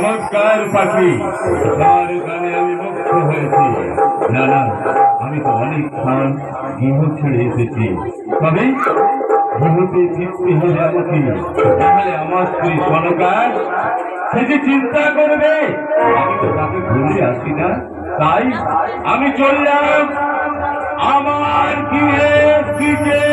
চমৎকার পাখি, তোমার গানে আমি মুগ্ধ হয়েছি। না না, আমি তো অনেকক্ষণ গৃহ ছেড়ে এসেছি, তবে গৃহতে ফিরতে হলে আমাকে, তাহলে আমার স্ত্রী সনকার সে যে চিন্তা করবে, আমি তো তাকে ভুলে আসি না। তাই আমি চললাম আমার গৃহের দিকে।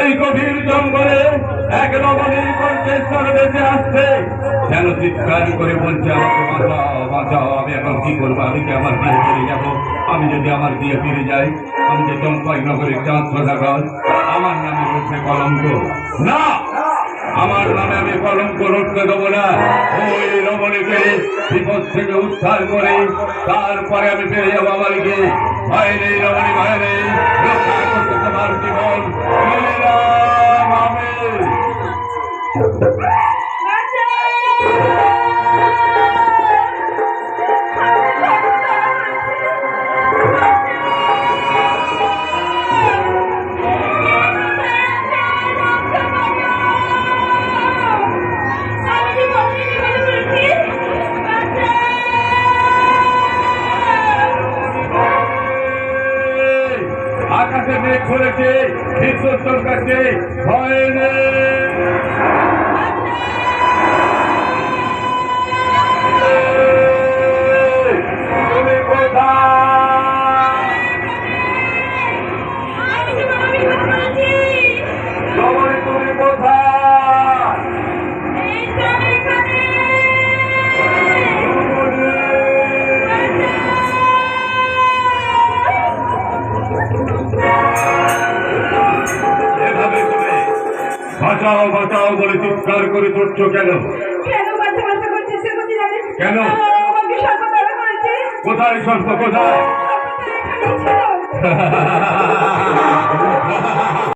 এই গভীর জঙ্গলে এক রমণীর কণ্ঠস্বর বেঁচে আসছে, যেন চিৎকার করে বলছে, আমাকে বাঁচাও বাঁচাও, আমি এখন কি করবো, আমি কি আমার বিয়ে ফিরে যাবো? আমি যদি আমার বিয়ে ফিরে যাই, আমি যে চম্পাই নগরের চাঁদ সদাগর, আমার নামে রয়েছে কলঙ্ক। না, আমার নামে আমি কলঙ্ক রটতে দেবো না। ওই রমণীকে বিপদ থেকে উদ্ধার করে তারপরে আমি ফিরে যাবো আমার গিয়ে। ভয় নেই রমণী, ভয় নেই, রক্ষা করতে তোমার জীবন আমি। আকাশে মেঘ করেছে, বিদ্যুৎ চমকাচ্ছে, ভয় নেই। তুমি কোথায়? তুমি কোথায়? বাঁচাও বাঁচাও বলে চিৎকার করে চড়ছো কেন? কেন? কোথায় সর্প, কোথায়?